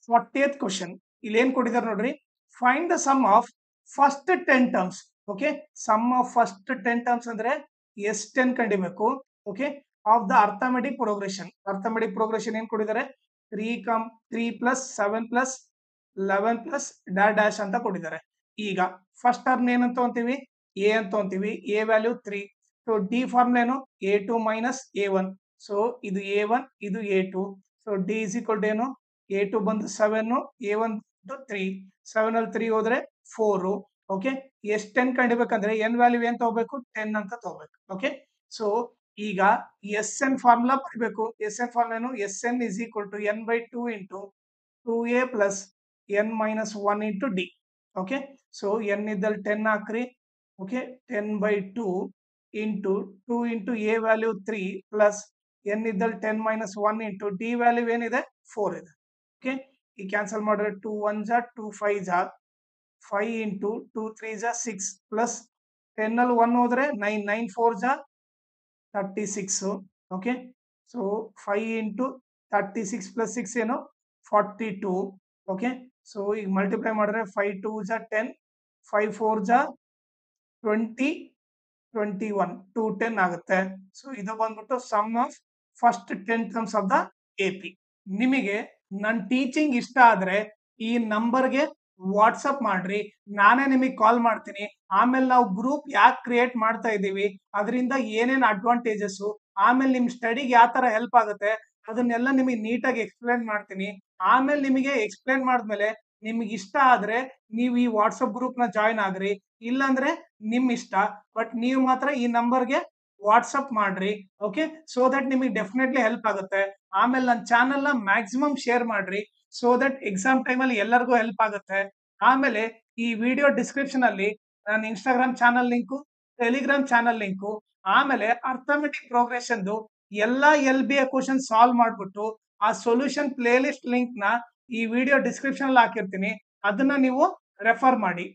40th question ಇಲ್ಲಿ ಏನ್ ಕೊಟ್ಟಿದ್ದಾರೆ ನೋಡ್ರಿ. Find the sum of first 10 terms. Okay, sum of first 10 terms ಅಂದ್ರೆ S10 ಕಂಡಿಬೇಕು. Okay, of the arithmetic progression. Arithmetic progression ಏನ್ ಕೊಟ್ಟಿದ್ದಾರೆ, 3 ಪ್ಲಸ್ 7 ಪ್ಲಸ್ 11 ಪ್ಲಸ್ ಡ್ಯಾಶ್ ಅಂತ ಕೊಟ್ಟಿದ್ದಾರೆ. ಈಗ ಫಸ್ಟ್ ಟರ್ಮ್ ಏನಂತ ಅಂತೀವಿ, ಎ ಅಂತ ಅಂತೀವಿ. A value 3. So d form ಏನು, A2 ಮೈನಸ್ A1. ಸೊ ಇದು A1, ಇದು A2. So d is equal to ಏನು, A2 ಬಂದು 7, A1 3. 7 ಅಲ್ಲಿ 3 ಹೋದ್ರೆ 4. ಓಕೆ, S10 ಕಂಡಿಬೇಕಂದ್ರೆ ಎನ್ ವ್ಯಾಲ್ಯೂ ಏನ್ ತಗೋಬೇಕು, 10 ಅಂತ ತಗೋಬೇಕು. ಓಕೆ, ಸೊ ಈಗ SN ಫಾರ್ಮುಲಾ ಬರಬೇಕು. SN ಫಾರ್ಮುಲಾ ಏನು, SN is equal to n/2 into 2a plus n minus 1 into d. Okay, so n ಇದ್ದಲ್ಲಿ 10 ಹಾಕ್ರಿ. Okay, 10/2 into 2 into a value 3 plus n ಇದ್ದಲ್ಲಿ 10 ಮೈನಸ್ 1 ಇಂಟು ಡಿ ವ್ಯಾಲ್ಯೂ ಏನಿದೆ 4 ಇದೆ. Okay, ಈ cancel ಮಾಡಿದ್ರೆ 2 1 ಜಾ 2 5 ಜಾ 5 ಇಂಟು 2 3 ಜಾ 6 ಪ್ಲಸ್ 10 ಅಲ್ಲಿ 1 ಹೋದ್ರೆ 9 9 4 ಜಾ 36. ಓಕೆ, ಸೊ 5 ಇಂಟು 36 ಪ್ಲಸ್ 6 ಏನು 42. ಓಕೆ, ಸೊ ಈಗ ಮಲ್ಟಿಪ್ಲೈ ಮಾಡಿದ್ರೆ 5 2 ಜಾ 10, 5 4 ಜಾ 20, 21, 210 ಆಗುತ್ತೆ. ಸೊ ಇದು ಬಂದ್ಬಿಟ್ಟು sum of first 10 terms of the AP. ನಿಮಗೆ ನನ್ನ ಟೀಚಿಂಗ್ ಇಷ್ಟ ಆದ್ರೆ ಈ ನಂಬರ್ಗೆ ವಾಟ್ಸಪ್ ಮಾಡ್ರಿ, ನಾನೇ ನಿಮಗೆ ಕಾಲ್ ಮಾಡ್ತೀನಿ. ಆಮೇಲೆ ನಾವು ಗ್ರೂಪ್ ಯಾಕೆ ಕ್ರಿಯೇಟ್ ಮಾಡ್ತಾ ಇದ್ದೀವಿ, ಅದರಿಂದ ಏನೇನ್ ಅಡ್ವಾಂಟೇಜಸ್, ಆಮೇಲೆ ನಿಮ್ ಸ್ಟಡಿಗೆ ಯಾವ ತರ ಹೆಲ್ಪ್ ಆಗುತ್ತೆ ಅದನ್ನೆಲ್ಲ ನಿಮಗೆ ನೀಟಾಗಿ ಎಕ್ಸ್ಪ್ಲೇನ್ ಮಾಡ್ತೀನಿ. ಆಮೇಲೆ ನಿಮಗೆ ಎಕ್ಸ್ಪ್ಲೇನ್ ಮಾಡಿದ್ಮೇಲೆ ನಿಮ್ಗೆ ಇಷ್ಟ ಆದ್ರೆ ನೀವು ಈ ವಾಟ್ಸಪ್ ಗ್ರೂಪ್ ನ ಜಾಯಿನ್ ಆಗ್ರಿ, ಇಲ್ಲಾಂದ್ರೆ ನಿಮ್ ಇಷ್ಟ. ಬಟ್ ನೀವು ಮಾತ್ರ ಈ ನಂಬರ್ಗೆ ವಾಟ್ಸಪ್ ಮಾಡ್ರಿ. ಓಕೆ, ಸೊ ದಟ್ ನಿಮಗೆ ಡೆಫಿನೆಟ್ಲಿ ಹೆಲ್ಪ್ ಆಗುತ್ತೆ. ಆಮೇಲೆ ನನ್ನ ಚಾನಲ್ ನ ಮ್ಯಾಕ್ಸಿಮಮ್ ಶೇರ್ ಮಾಡ್ರಿ, ಸೊ ದಟ್ ಎಕ್ಸಾಮ್ ಟೈಮ್ ಅಲ್ಲಿ ಎಲ್ಲರಿಗೂ ಹೆಲ್ಪ್ ಆಗುತ್ತೆ. ಆಮೇಲೆ ಈ ವಿಡಿಯೋ ಡಿಸ್ಕ್ರಿಪ್ಷನ್ ಅಲ್ಲಿ ನನ್ನ Instagram channel link, Telegram channel link, ಆಮೇಲೆ ಅರ್ಥಮೆಟಿಕ್ ಪ್ರೋಗ್ರೆಷನ್ ಎಲ್ಲಾ LBA ಕ್ವಶನ್ ಸಾಲ್ವ್ ಮಾಡ್ಬಿಟ್ಟು ಆ ಸೊಲ್ಯೂಷನ್ ಪ್ಲೇ ಲಿಸ್ಟ್ ಲಿಂಕ್ ನ ಈ ವಿಡಿಯೋ ಡಿಸ್ಕ್ರಿಪ್ಷನ್ ಅಲ್ಲಿ ಹಾಕಿರ್ತೀನಿ, ಅದನ್ನ ನೀವು ರೆಫರ್ ಮಾಡಿ.